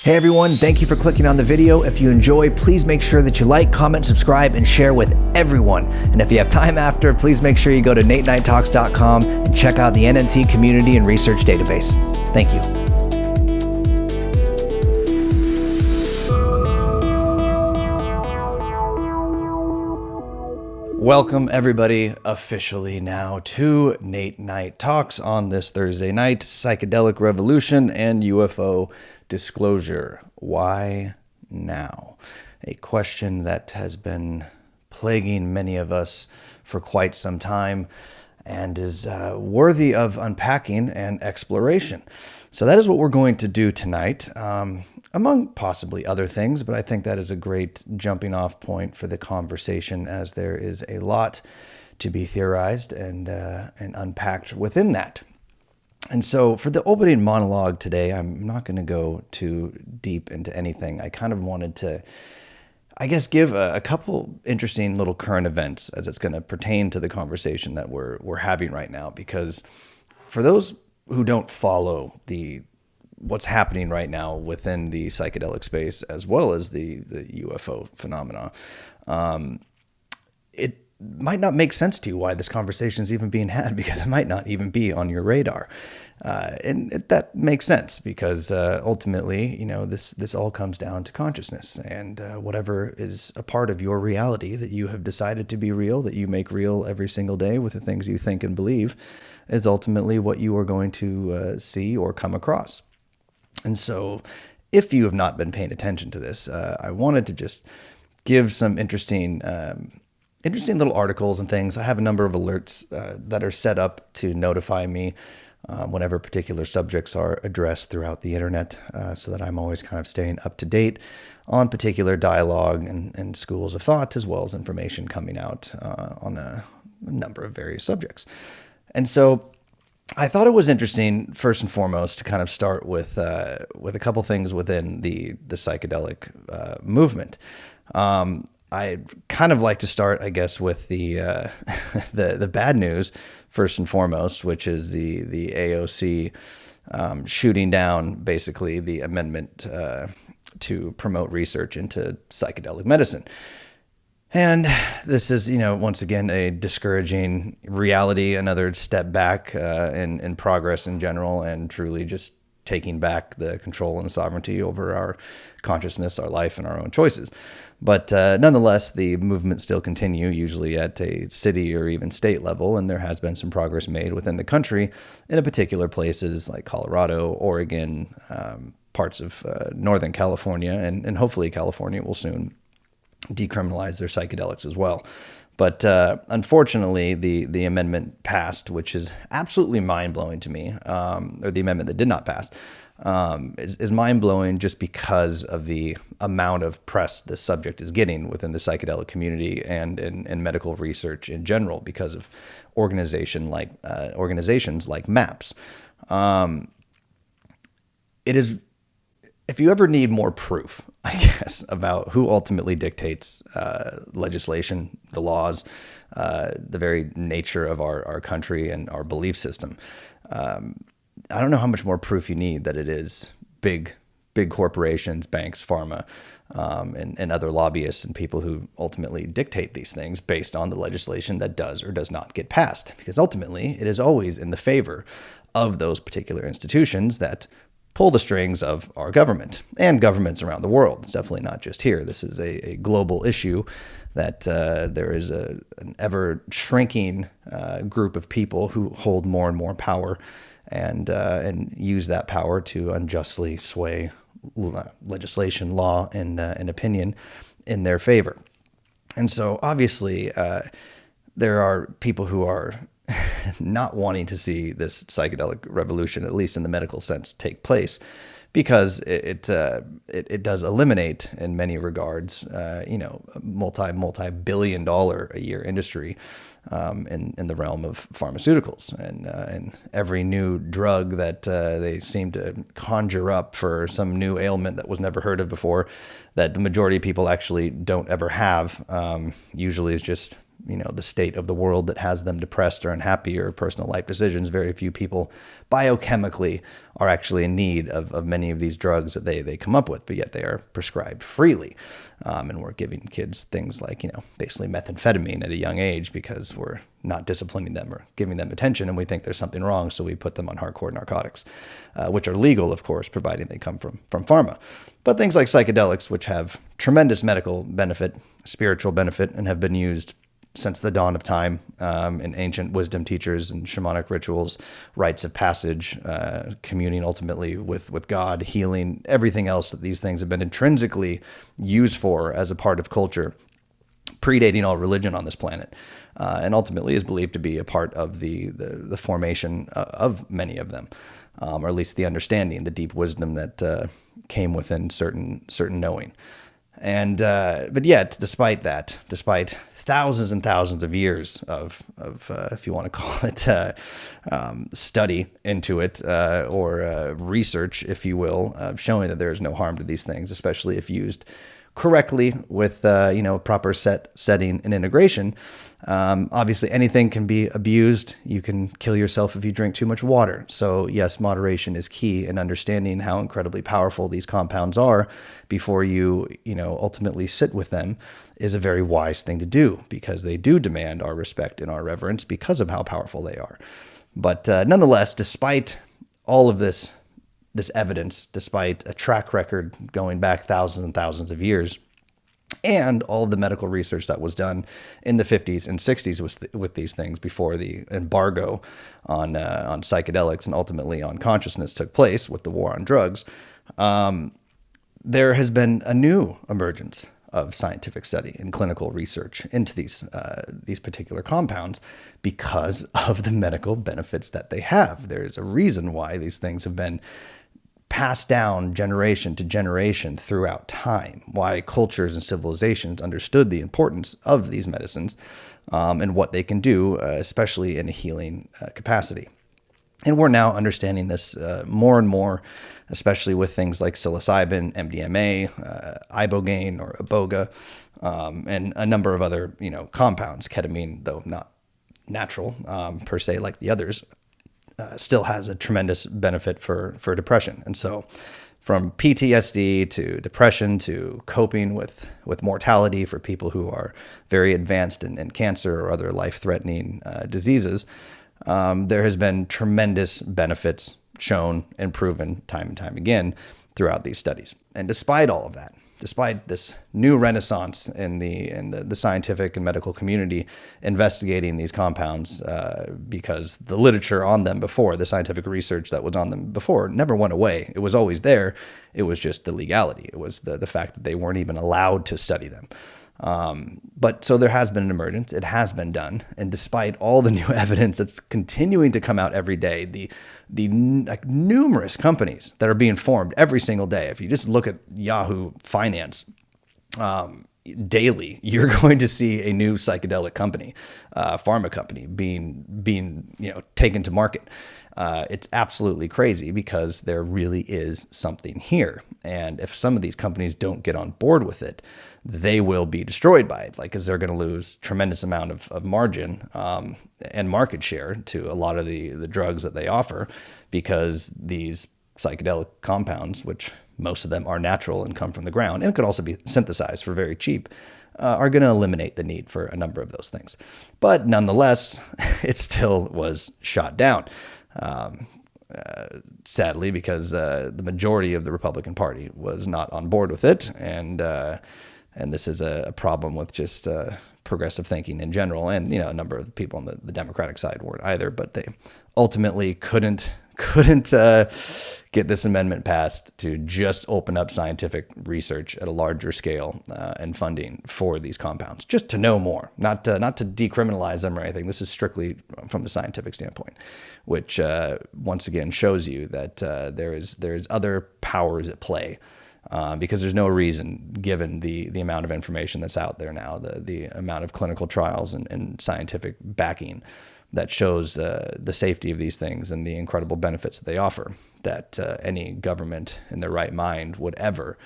Hey everyone, thank you for clicking on the video. If you enjoy, please make sure that you like, comment, subscribe, and share with everyone. And if you have time after, please make sure you go to NateNightTalks.com and check out the NNT Community and Research Database. Thank you. Welcome everybody officially now to Nate Night Talks on this Thursday night, Psychedelic Revolution and UFO disclosure. Why now? A question that has been plaguing many of us for quite some time and is worthy of unpacking and exploration. So that is what we're going to do tonight, among possibly other things, but I think that is a great jumping off point for the conversation, as there is a lot to be theorized and unpacked within that. And so for the opening monologue today, I'm not going to go too deep into anything. I kind of wanted to, I guess, give a couple interesting little current events as it's going to pertain to the conversation that we're having right now. Because for those who don't follow what's happening right now within the psychedelic space, as well as the UFO phenomena, it might not make sense to you why this conversation is even being had, because it might not even be on your radar. And that makes sense because ultimately, this all comes down to consciousness, and whatever is a part of your reality that you have decided to be real, that you make real every single day with the things you think and believe, is ultimately what you are going to see or come across. And so if you have not been paying attention to this, I wanted to just give some interesting little articles and things. I have a number of alerts that are set up to notify me whenever particular subjects are addressed throughout the internet, so that I'm always kind of staying up to date on particular dialogue and schools of thought, as well as information coming out on a number of various subjects. And so I thought it was interesting, first and foremost, to kind of start with a couple things within the psychedelic movement. I'd kind of like to start, I guess, with the the bad news first and foremost, which is the AOC shooting down basically the amendment to promote research into psychedelic medicine. And this is, once again, a discouraging reality, another step back in progress in general, and truly just taking back the control and sovereignty over our consciousness, our life, and our own choices. But nonetheless, the movement still continue, usually at a city or even state level, and there has been some progress made within the country in particular places like Colorado, Oregon, parts of Northern California, and hopefully California will soon decriminalize their psychedelics as well. But unfortunately, the amendment passed, which is absolutely mind-blowing to me, or the amendment that did not pass, is mind-blowing just because of the amount of press this subject is getting within the psychedelic community and in medical research in general, because of organizations like MAPS. It is... If you ever need more proof, I guess, about who ultimately dictates legislation, the laws, the very nature of our country and our belief system, I don't know how much more proof you need that it is big corporations, banks, pharma, and other lobbyists and people who ultimately dictate these things based on the legislation that does or does not get passed. Because ultimately, it is always in the favor of those particular institutions that pull the strings of our government and governments around the world. It's definitely not just here. This is a global issue that there is an ever shrinking group of people who hold more and more power and use that power to unjustly sway legislation, law, and opinion in their favor. And so obviously there are people who are not wanting to see this psychedelic revolution, at least in the medical sense, take place, because it does eliminate in many regards, multi-billion-dollar a year industry in the realm of pharmaceuticals, and every new drug that they seem to conjure up for some new ailment that was never heard of before, that the majority of people actually don't ever have, usually is just the state of the world that has them depressed or unhappy or personal life decisions. Very few people biochemically are actually in need of many of these drugs that they come up with, but yet they are prescribed freely. And we're giving kids things like, basically methamphetamine at a young age because we're not disciplining them or giving them attention, and we think there's something wrong, so we put them on hardcore narcotics, which are legal, of course, providing they come from pharma. But things like psychedelics, which have tremendous medical benefit, spiritual benefit, and have been used since the dawn of time in ancient wisdom teachers and shamanic rituals, rites of passage, communing ultimately with God, healing, everything else that these things have been intrinsically used for as a part of culture, predating all religion on this planet, and ultimately is believed to be a part of the formation of many of them, or at least the understanding, the deep wisdom that came within certain knowing. And but yet, despite thousands and thousands of years of if you want to call it study into it, or research, if you will, showing that there is no harm to these things, especially if used correctly with proper setting and integration. Obviously, anything can be abused. You can kill yourself if you drink too much water. So yes, moderation is key in understanding how incredibly powerful these compounds are before you ultimately sit with them is a very wise thing to do, because they do demand our respect and our reverence because of how powerful they are. But nonetheless, despite all of this evidence, despite a track record going back thousands and thousands of years, and all of the medical research that was done in the 50s and 60s with these things before the embargo on psychedelics and ultimately on consciousness took place with the war on drugs, there has been a new emergence of scientific study and clinical research into these particular compounds because of the medical benefits that they have. There's a reason why these things have been passed down generation to generation throughout time, why cultures and civilizations understood the importance of these medicines and what they can do, especially in a healing capacity. And we're now understanding this more and more, especially with things like psilocybin, MDMA, ibogaine or iboga, and a number of other compounds. Ketamine, though not natural per se like the others, still has a tremendous benefit for depression. And so from PTSD to depression to coping with mortality for people who are very advanced in cancer or other life-threatening diseases, there has been tremendous benefits shown and proven time and time again throughout these studies. And despite all of that, despite this new renaissance in the scientific and medical community investigating these compounds, because the literature on them before, the scientific research that was on them before, never went away. It was always there. It was just the legality. It was the fact that they weren't even allowed to study them. But so there has been an emergence. It has been done. And despite all the new evidence that's continuing to come out every day, the numerous companies that are being formed every single day, if you just look at Yahoo Finance, daily, you're going to see a new psychedelic company, pharma company being taken to market. It's absolutely crazy because there really is something here. And if some of these companies don't get on board with it, they will be destroyed by it, because they're going to lose tremendous amount of margin and market share to a lot of the drugs that they offer, because these psychedelic compounds, which most of them are natural and come from the ground and could also be synthesized for very cheap, are going to eliminate the need for a number of those things. But nonetheless, it still was shot down. Sadly, because the majority of the Republican Party was not on board with it, and this is a problem with just progressive thinking in general, and a number of people on the Democratic side weren't either, but they ultimately couldn't get this amendment passed to just open up scientific research at a larger scale and funding for these compounds, just to know more, not to decriminalize them or anything. This is strictly from the scientific standpoint, which once again shows you that there is other powers at play. Because there's no reason, given the amount of information that's out there now, the amount of clinical trials and scientific backing that shows the safety of these things and the incredible benefits that they offer. that any government in their right mind would ever,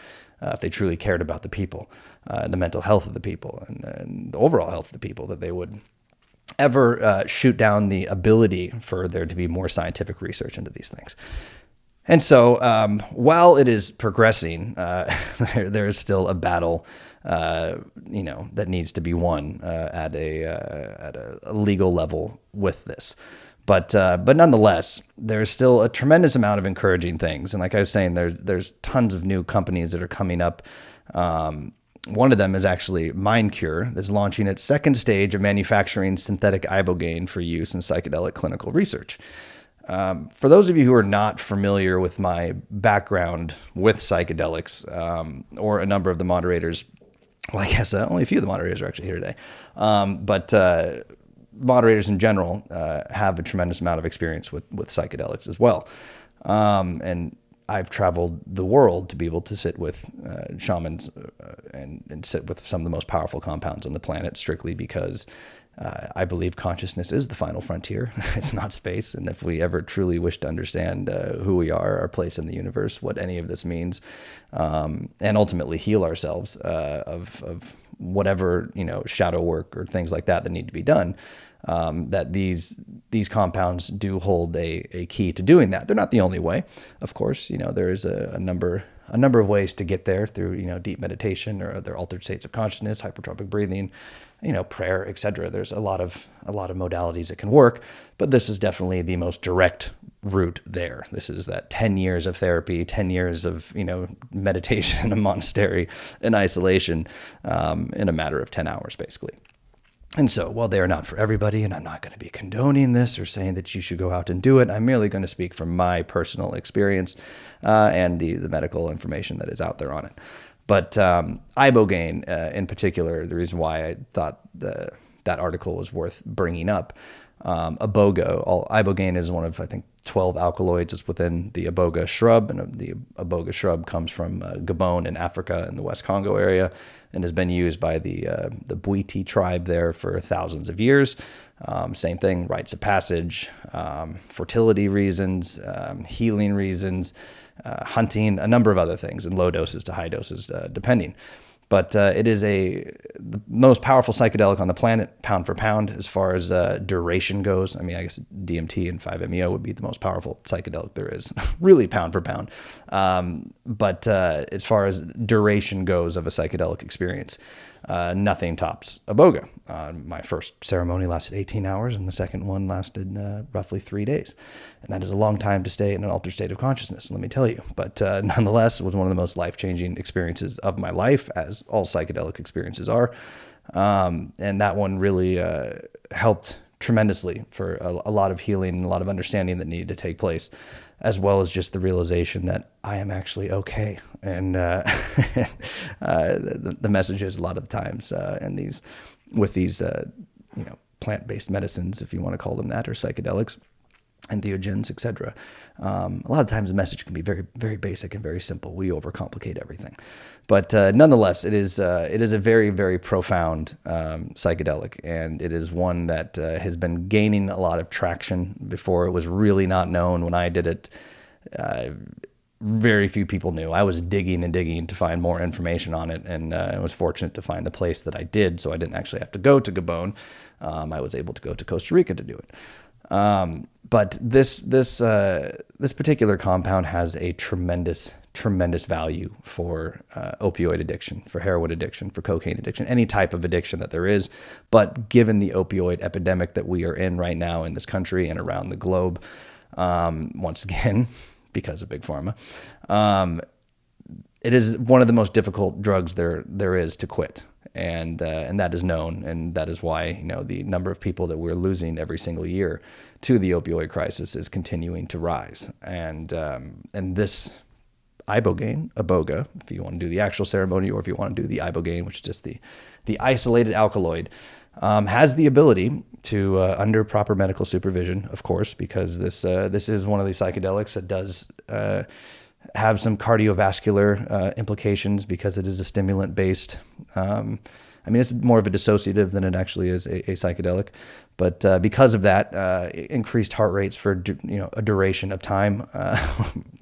if they truly cared about the people, the mental health of the people, and the overall health of the people, that they would ever shoot down the ability for there to be more scientific research into these things. And so while it is progressing, there is still a battle, that needs to be won at a legal level with this. But nonetheless, there's still a tremendous amount of encouraging things. And like I was saying, there's tons of new companies that are coming up. One of them is actually MindCure, that's launching its second stage of manufacturing synthetic ibogaine for use in psychedelic clinical research. For those of you who are not familiar with my background with psychedelics, or a number of the moderators, well, I guess only a few of the moderators are actually here today, but moderators in general have a tremendous amount of experience with psychedelics as well. And I've traveled the world to be able to sit with shamans and sit with some of the most powerful compounds on the planet, strictly because I believe consciousness is the final frontier. It's not space. And if we ever truly wish to understand who we are, our place in the universe, what any of this means, and ultimately heal ourselves of whatever, shadow work or things like that need to be done, that these compounds do hold a key to doing that. They're not the only way, of course. There is a number of ways to get there through, deep meditation or other altered states of consciousness, hypertropic breathing, prayer, etc. There's a lot of modalities that can work, but this is definitely the most direct route there. This is that 10 years of therapy, 10 years of, meditation in a monastery in isolation, in a matter of 10 hours, basically. And so, while they are not for everybody, and I'm not going to be condoning this or saying that you should go out and do it, I'm merely going to speak from my personal experience and the medical information that is out there on it. But ibogaine, in particular, the reason why I thought that article was worth bringing up, ibogaine is one of, I think, 12 alkaloids is within the iboga shrub, and the iboga shrub comes from Gabon in Africa in the West Congo area, and has been used by the Bwiti tribe there for thousands of years. Same thing, rites of passage, fertility reasons, healing reasons, hunting, a number of other things, in low doses to high doses, depending. But it is the most powerful psychedelic on the planet, pound for pound, as far as duration goes. I mean, I guess DMT and 5-MeO would be the most powerful psychedelic there is, really pound for pound. But as far as duration goes of a psychedelic experience, nothing tops iboga. My first ceremony lasted 18 hours, and the second one lasted roughly 3 days. And that is a long time to stay in an altered state of consciousness, let me tell you. But nonetheless, it was one of the most life-changing experiences of my life, as all psychedelic experiences are. And that one really helped tremendously for a lot of healing, a lot of understanding that needed to take place, as well as just the realization that I am actually okay. And the message is a lot of the times, and these plant-based medicines, if you want to call them that, or psychedelics, entheogens, etc. A lot of times the message can be very, very basic and very simple. We overcomplicate everything. But nonetheless, it is a very, very profound psychedelic, and it is one that has been gaining a lot of traction. Before, it was really not known. When I did it, very few people knew. I was digging and digging to find more information on it, and I was fortunate to find the place that I did, so I didn't actually have to go to Gabon. I was able to go to Costa Rica to do it. But this particular compound has a tremendous value for opioid addiction, for heroin addiction, for cocaine addiction, any type of addiction that there is. But given the opioid epidemic that we are in right now in this country and around the globe, once again, because of Big Pharma, it is one of the most difficult drugs there is to quit. And that is known, and that is why the number of people that we're losing every single year to the opioid crisis is continuing to rise. And this iboga, if you want to do the actual ceremony, or if you want to do the ibogaine, which is just the isolated alkaloid, has the ability to, under proper medical supervision, of course, because this is one of these psychedelics that does have some cardiovascular implications, because it is a stimulant based. It's more of a dissociative than it actually is a psychedelic, But because of that, increased heart rates for a duration of time,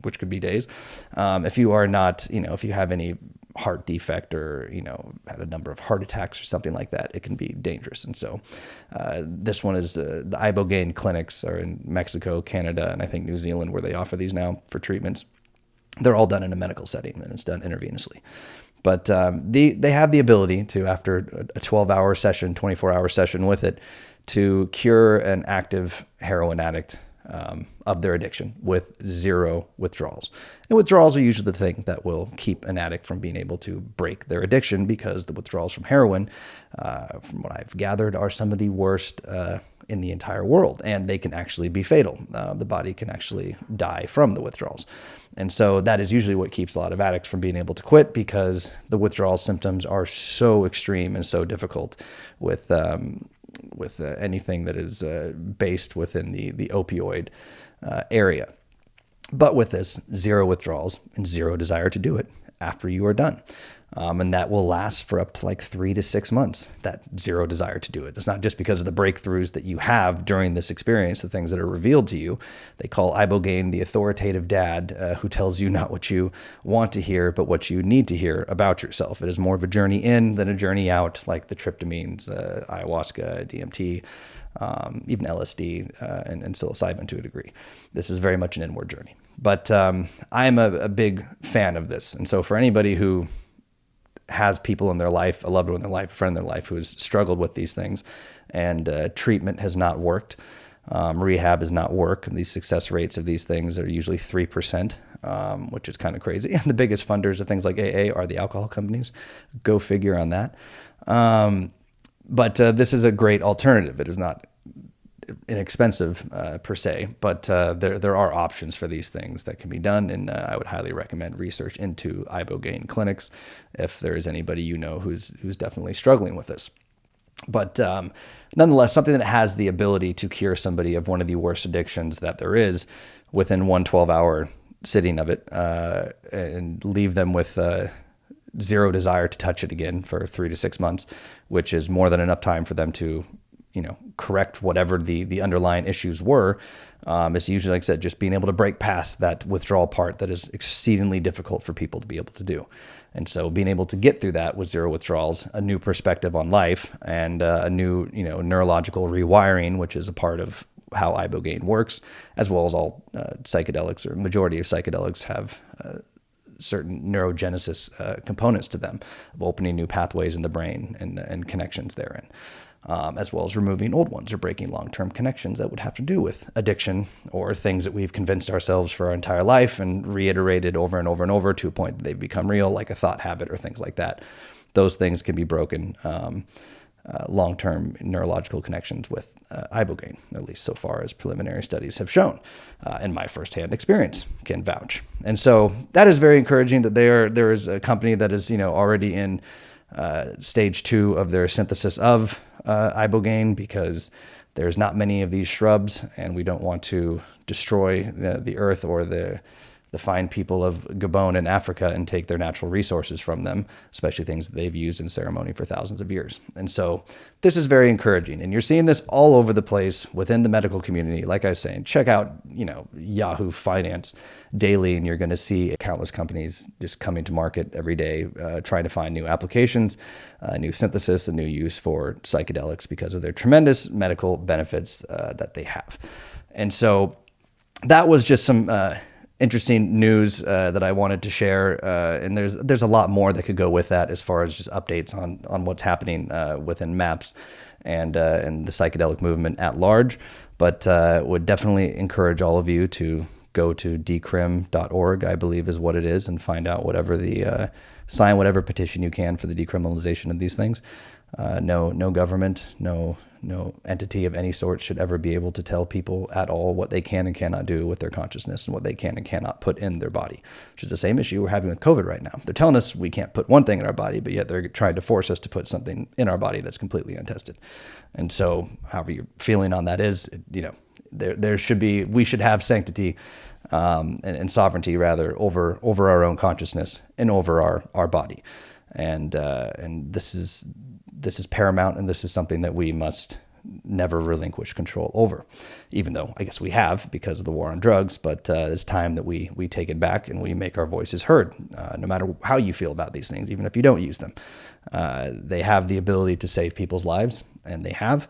which could be days. If you are not, if you have any heart defect or had a number of heart attacks or something like that, it can be dangerous. And so this one is the ibogaine clinics are in Mexico, Canada, and I think New Zealand, where they offer these now for treatments. They're all done in a medical setting, and it's done intravenously. But they have the ability to, after a 12-hour session, 24-hour session with it, to cure an active heroin addict of their addiction with zero withdrawals. And withdrawals are usually the thing that will keep an addict from being able to break their addiction, because the withdrawals from heroin, from what I've gathered, are some of the worst in the entire world, and they can actually be fatal. The body can actually die from the withdrawals. And so that is usually what keeps a lot of addicts from being able to quit, because the withdrawal symptoms are so extreme and so difficult with anything that is based within the opioid area. But with this, zero withdrawals and zero desire to do it after you are done. And that will last for up to like 3 to 6 months, that zero desire to do it. It's not just because of the breakthroughs that you have during this experience, the things that are revealed to you. They call ibogaine the authoritative dad who tells you not what you want to hear, but what you need to hear about yourself. It is more of a journey in than a journey out, like the tryptamines, ayahuasca, DMT, even LSD, and psilocybin to a degree. This is very much an inward journey. But I'm a big fan of this. And so for anybody who has people in their life, a loved one in their life, a friend in their life who has struggled with these things, and treatment has not worked, rehab has not worked, and these success rates of these things are usually 3%, which is kind of crazy. And the biggest funders of things like AA are the alcohol companies. Go figure on that. But this is a great alternative. It is not inexpensive per se, but there are options for these things that can be done, and I would highly recommend research into ibogaine clinics if there is anybody who's definitely struggling with this. But nonetheless, something that has the ability to cure somebody of one of the worst addictions that there is within one 12-hour sitting of it, and leave them with zero desire to touch it again for 3 to 6 months, which is more than enough time for them to correct whatever the underlying issues were. It's usually, like I said, just being able to break past that withdrawal part that is exceedingly difficult for people to be able to do. And so being able to get through that with zero withdrawals, a new perspective on life, and a new, neurological rewiring, which is a part of how ibogaine works, as well as all psychedelics, or majority of psychedelics have certain neurogenesis components to them, of opening new pathways in the brain and connections therein. As well as removing old ones or breaking long-term connections that would have to do with addiction or things that we've convinced ourselves for our entire life and reiterated over and over and over to a point that they've become real, like a thought habit or things like that. Those things can be broken, long-term neurological connections with ibogaine, at least so far as preliminary studies have shown, and my firsthand experience can vouch. And so that is very encouraging that there is a company that is already in stage 2 of their synthesis of ibogaine, because there's not many of these shrubs, and we don't want to destroy the earth or the fine people of Gabon in Africa and take their natural resources from them, especially things that they've used in ceremony for thousands of years. And so this is very encouraging, and you're seeing this all over the place within the medical community. Like I was saying, check out Yahoo Finance daily, and you're going to see countless companies just coming to market every day, trying to find new applications, new synthesis, and new use for psychedelics because of their tremendous medical benefits that they have. And so that was just some interesting news that I wanted to share, and there's a lot more that could go with that as far as just updates on what's happening within MAPS and the psychedelic movement at large. But would definitely encourage all of you to go to decrim.org, I believe is what it is, and find out sign whatever petition you can for the decriminalization of these things. No government, no entity of any sort should ever be able to tell people at all what they can and cannot do with their consciousness and what they can and cannot put in their body, which is the same issue we're having with COVID right now. They're telling us we can't put one thing in our body, but yet they're trying to force us to put something in our body that's completely untested. And so however your feeling on that is, we should have sanctity and sovereignty rather over our own consciousness and over our body. And this is paramount, and this is something that we must never relinquish control over, even though I guess we have because of the war on drugs. But it's time that we take it back and we make our voices heard, no matter how you feel about these things, even if you don't use them. They have the ability to save people's lives, and they have,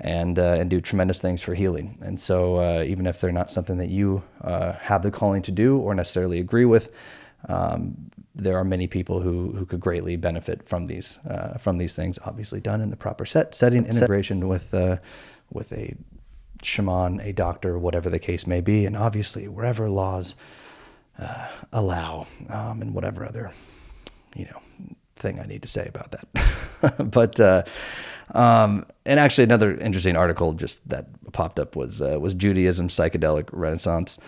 and do tremendous things for healing. And so even if they're not something that you have the calling to do or necessarily agree with, there are many people who could greatly benefit from these things, obviously done in the proper setting, integration with a shaman, a doctor, whatever the case may be, and obviously wherever laws allow, and whatever other thing I need to say about that. But and actually another interesting article just that popped up was Judaism, Psychedelic Renaissance.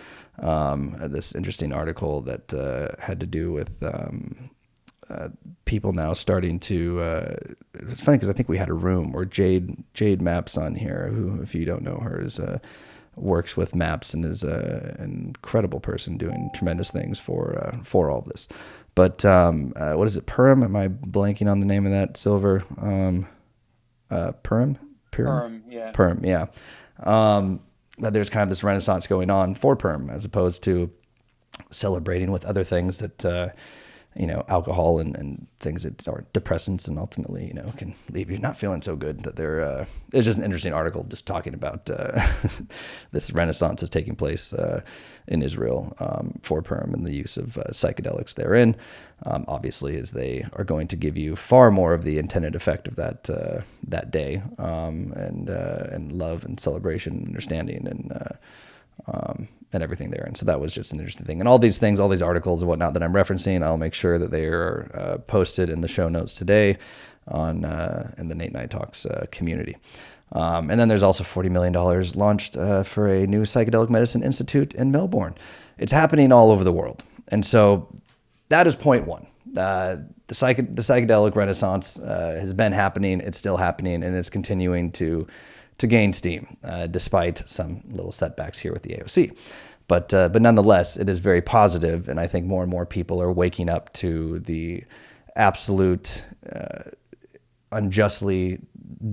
This interesting article that had to do with people now starting to. It's funny because I think we had a room where Jade Maps on here, who, if you don't know her, is works with maps and is an incredible person doing tremendous things for all of this. But what is it? Purim? Am I blanking on the name of that? Silver? Purim? Yeah. Purim, yeah. That there's kind of this renaissance going on for Purim, as opposed to celebrating with other things that, alcohol and things that are depressants and ultimately, can leave you not feeling so good. That they're, it's just an interesting article just talking about this renaissance is taking place in Israel for Purim and the use of psychedelics therein, obviously, as they are going to give you far more of the intended effect of that day, and love and celebration and understanding and everything there. And so that was just an interesting thing. And all these things, all these articles and whatnot that I'm referencing, I'll make sure that they are posted in the show notes today on in the Nate Night Talks community. And then there's also $40 million launched for a new psychedelic medicine institute in Melbourne. It's happening all over the world. And so that is point one. The psychedelic renaissance has been happening. It's still happening, and it's continuing to gain steam, despite some little setbacks here with the AOC. But nonetheless, it is very positive, and I think more and more people are waking up to the absolute unjustly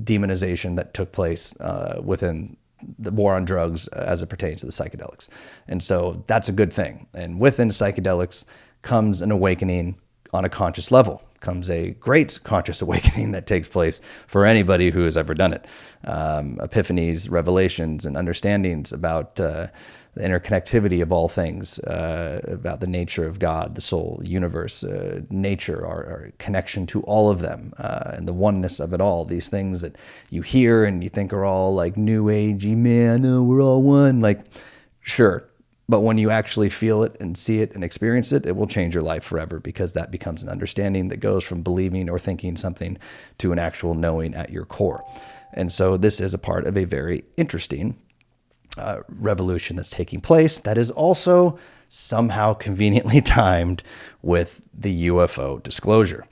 demonization that took place within the war on drugs as it pertains to the psychedelics. And so that's a good thing. And within psychedelics comes an awakening on a conscious level, comes a great conscious awakening that takes place for anybody who has ever done it. Epiphanies, revelations, and understandings about the interconnectivity of all things, about the nature of God, the soul, universe, nature, our connection to all of them, and the oneness of it all. These things that you hear and you think are all like new agey, man, oh, we're all one. Like, sure. But when you actually feel it and see it and experience it, it will change your life forever, because that becomes an understanding that goes from believing or thinking something to an actual knowing at your core. And so this is a part of a very interesting revolution that's taking place that is also somehow conveniently timed with the UFO disclosure.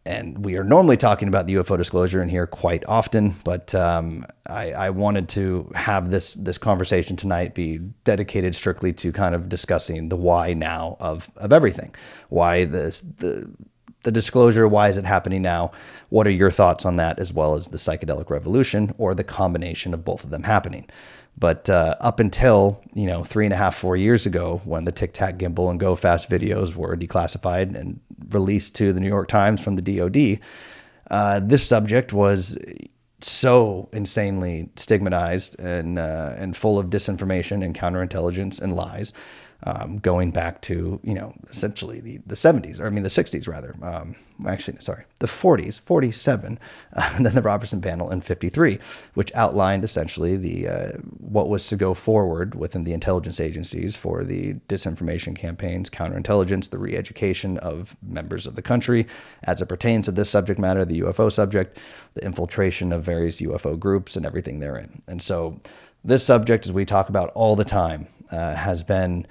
And we are normally talking about the UFO disclosure in here quite often, but I wanted to have this conversation tonight be dedicated strictly to kind of discussing the why now of everything. Why the disclosure, why is it happening now? What are your thoughts on that, as well as the psychedelic revolution, or the combination of both of them happening? But up until 3.5, 4 years ago, when the Tic Tac Gimbal and Go Fast videos were declassified and released to the New York Times from the DoD, this subject was so insanely stigmatized and full of disinformation and counterintelligence and lies, going back to essentially the 70s, or I mean the 60s rather. The 40s, 47, and then the Robertson Panel in 53, which outlined essentially the what was to go forward within the intelligence agencies for the disinformation campaigns, counterintelligence, the re-education of members of the country as it pertains to this subject matter, the UFO subject, the infiltration of various UFO groups and everything therein. And so this subject, as we talk about all the time, has been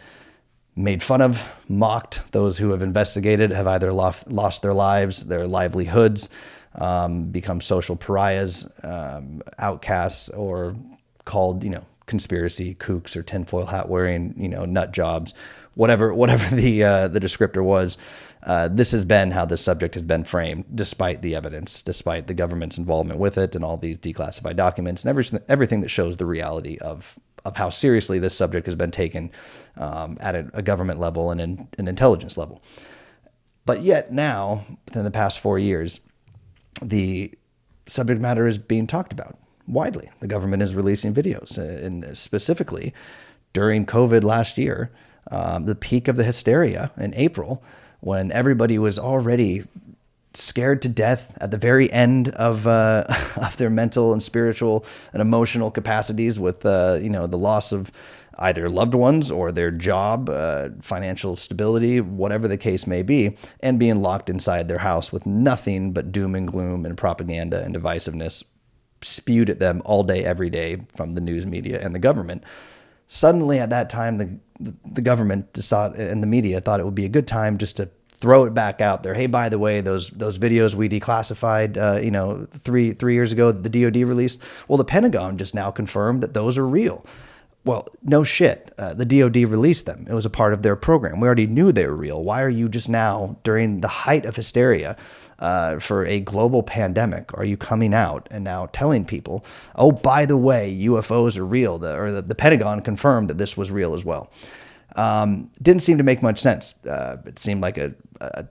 made fun of, mocked. Those who have investigated have either lost their lives, their livelihoods, become social pariahs, outcasts, or called, conspiracy kooks or tinfoil hat wearing, nut jobs, whatever the descriptor was. This has been how this subject has been framed, despite the evidence, despite the government's involvement with it, and all these declassified documents and everything that shows the reality of how seriously this subject has been taken at a government level and an intelligence level. But yet now, within the past 4 years, the subject matter is being talked about widely. The government is releasing videos, and specifically during COVID last year, the peak of the hysteria in April, when everybody was already scared to death at the very end of their mental and spiritual and emotional capacities with the loss of either loved ones or their job, financial stability, whatever the case may be, and being locked inside their house with nothing but doom and gloom and propaganda and divisiveness spewed at them all day, every day from the news media and the government. Suddenly at that time, the government and the media thought it would be a good time just to throw it back out there. Hey, by the way, those videos we declassified, 3 years ago, the DoD released. Well, the Pentagon just now confirmed that those are real. Well, no shit. The DoD released them. It was a part of their program. We already knew they were real. Why are you just now, during the height of hysteria for a global pandemic, are you coming out and now telling people, oh, by the way, UFOs are real? The Pentagon confirmed that this was real as well. Didn't seem to make much sense. It seemed like a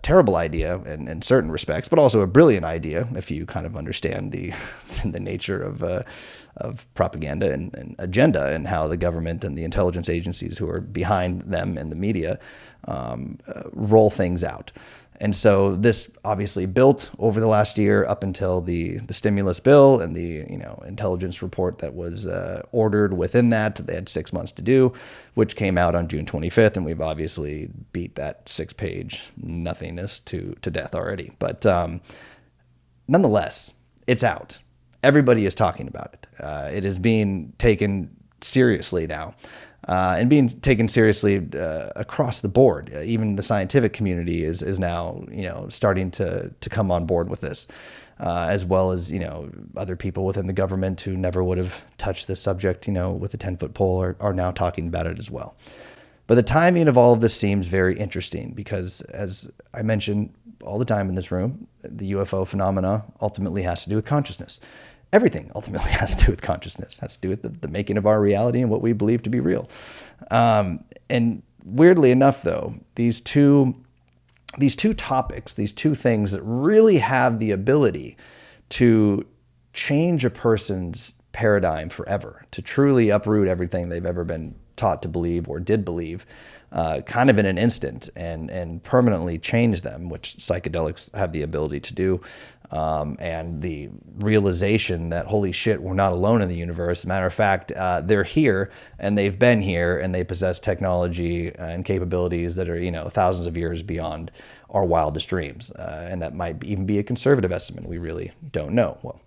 terrible idea in certain respects, but also a brilliant idea if you kind of understand the nature of propaganda and agenda, and how the government and the intelligence agencies who are behind them and the media roll things out. And so this obviously built over the last year up until the stimulus bill and the intelligence report that was ordered within that. They had 6 months to do, which came out on June 25th, and we've obviously beat that 6-page nothingness to death already. But nonetheless, it's out. Everybody is talking about it. It is being taken seriously now. And being taken seriously across the board. Even the scientific community is now starting to come on board with this, as well as other people within the government who never would have touched this subject with a 10-foot pole are now talking about it as well. But the timing of all of this seems very interesting because, as I mentioned all the time in this room, the UFO phenomena ultimately has to do with consciousness. Everything ultimately has to do with consciousness, has to do with the making of our reality and what we believe to be real. And weirdly enough, though, these two topics, these two things that really have the ability to change a person's paradigm forever, to truly uproot everything they've ever been taught to believe or did believe, kind of in an instant and permanently change them, which psychedelics have the ability to do. And the realization that, holy shit, we're not alone in the universe. Matter of fact, they're here and they've been here and they possess technology and capabilities that are, thousands of years beyond our wildest dreams. And that might even be a conservative estimate. We really don't know. Well,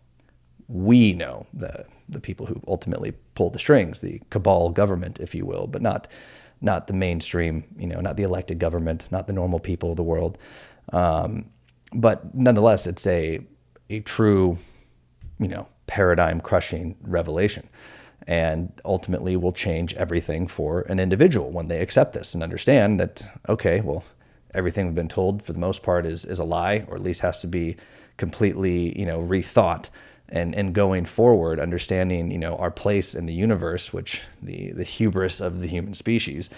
we know the people who ultimately pull the strings, the cabal government, if you will, but not the mainstream, not the elected government, not the normal people of the world. But nonetheless, it's a true, paradigm crushing revelation, and ultimately will change everything for an individual when they accept this and understand that, okay, well, everything we've been told for the most part is a lie, or at least has to be completely, rethought. And going forward, understanding, our place in the universe, which the hubris of the human species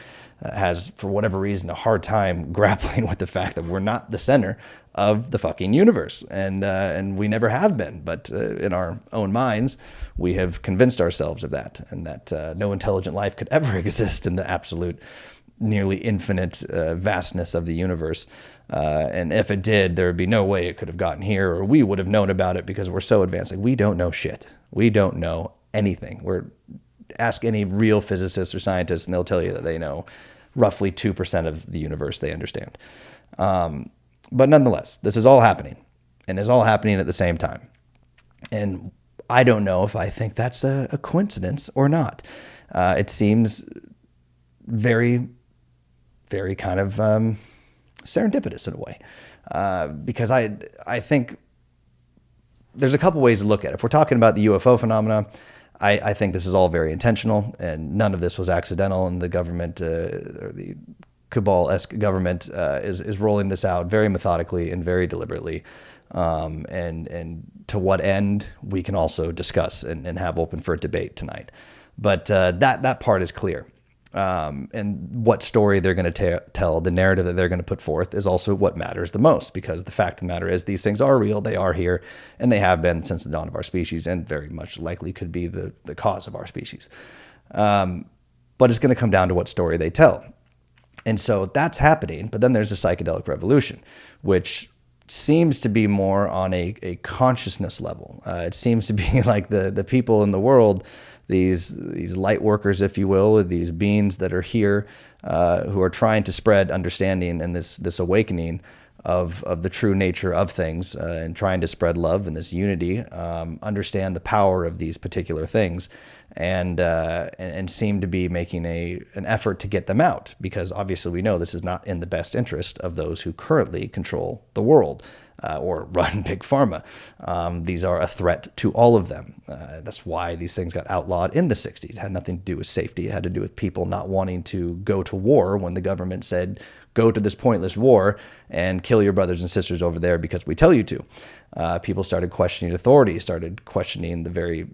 has, for whatever reason, a hard time grappling with the fact that we're not the center of the fucking universe. And we never have been. But in our own minds, we have convinced ourselves of that, and that no intelligent life could ever exist in the absolute, nearly infinite vastness of the universe. And if it did, there would be no way it could have gotten here, or we would have known about it because we're so advanced. Like, we don't know shit. We don't know anything. Ask any real physicists or scientists, and they'll tell you that they know roughly 2% of the universe they understand. But nonetheless, this is all happening, and it's all happening at the same time. And I don't know if I think that's a coincidence or not. It seems very, very kind of serendipitous in a way, because I think there's a couple ways to look at it. If we're talking about the UFO phenomena, I think this is all very intentional, and none of this was accidental, and the government or the cabal-esque government is rolling this out very methodically and very deliberately. And to what end, we can also discuss and have open for debate tonight. But that part is clear. And what story they're going to tell, the narrative that they're going to put forth, is also what matters the most, because the fact of the matter is these things are real, they are here, and they have been since the dawn of our species, and very much likely could be the cause of our species. But it's going to come down to what story they tell. And so that's happening, but then there's a psychedelic revolution, which seems to be more on a consciousness level. It seems to be like the people in the world, these light workers, if you will, these beings that are here, who are trying to spread understanding and this awakening of the true nature of things, and trying to spread love and this unity, understand the power of these particular things, and seem to be making an effort to get them out, because obviously we know this is not in the best interest of those who currently control the world, or run big pharma. These are a threat to all of them. That's why these things got outlawed in the 60s. It had nothing to do with safety. It had to do with people not wanting to go to war when the government said, go to this pointless war and kill your brothers and sisters over there because we tell you to. People started questioning authority, started questioning the very,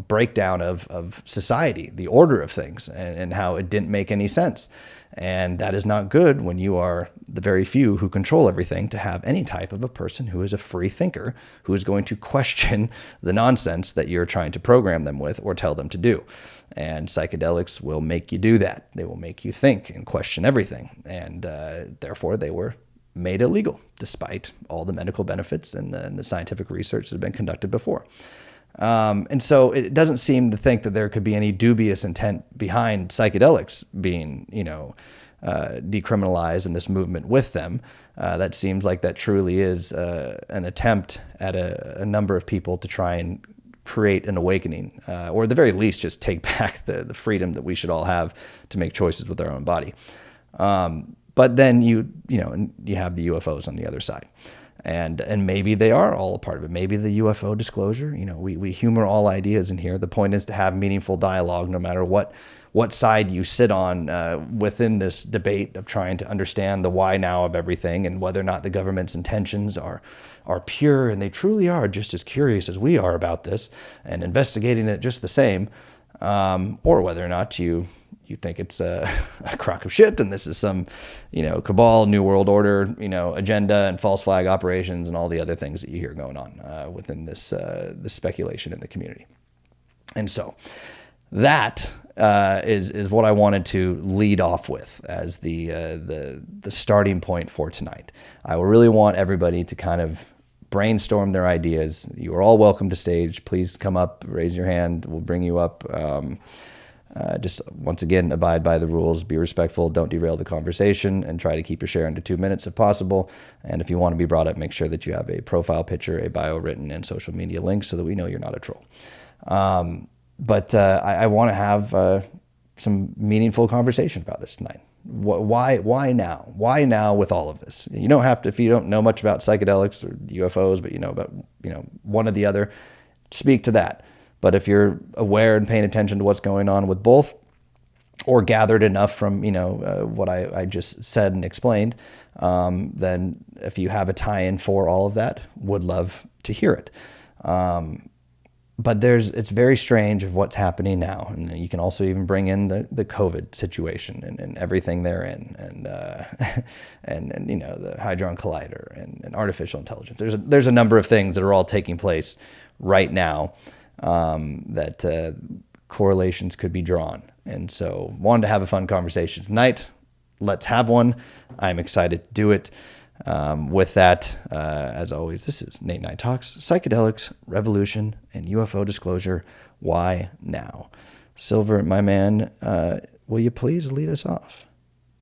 breakdown of society, the order of things, and how it didn't make any sense. And that is not good when you are the very few who control everything, to have any type of a person who is a free thinker, who is going to question the nonsense that you're trying to program them with or tell them to do. And psychedelics will make you do that. They will make you think and question everything. And therefore, they were made illegal, despite all the medical benefits and the scientific research that had been conducted before. And so it doesn't seem to think that there could be any dubious intent behind psychedelics being, decriminalized in this movement with them. That seems like that truly is an attempt at a number of people to try and create an awakening, or at the very least, just take back the freedom that we should all have to make choices with our own body. But then you have the UFOs on the other side. And maybe they are all a part of it. Maybe the UFO disclosure, we humor all ideas in here. The point is to have meaningful dialogue, no matter what side you sit on within this debate of trying to understand the why now of everything, and whether or not the government's intentions are pure, and they truly are just as curious as we are about this and investigating it just the same, or whether or not you think it's a crock of shit and this is some, cabal, New World Order, agenda and false flag operations and all the other things that you hear going on within this speculation in the community. And so that is what I wanted to lead off with as the starting point for tonight. I will really want everybody to kind of brainstorm their ideas. You are all welcome to stage. Please come up, raise your hand. We'll bring you up. Just once again, abide by the rules, be respectful, don't derail the conversation, and try to keep your share under 2 minutes if possible. And if you want to be brought up, make sure that you have a profile picture, a bio written, and social media links so that we know you're not a troll. But I want to have some meaningful conversation about this tonight. Why now? Why now with all of this? You don't have to, if you don't know much about psychedelics or UFOs, but you know about one or the other, speak to that. But if you're aware and paying attention to what's going on with both, or gathered enough from what I just said and explained, then if you have a tie-in for all of that, would love to hear it. But it's very strange of what's happening now, and you can also even bring in the COVID situation and everything therein, and the Hadron Collider and artificial intelligence. There's a number of things that are all taking place right now. That correlations could be drawn. And so wanted to have a fun conversation tonight. Let's have one. I'm excited to do it. With that, as always, this is Nate Night Talks, Psychedelics, Revolution, and UFO Disclosure. Why now? Silver, my man, will you please lead us off?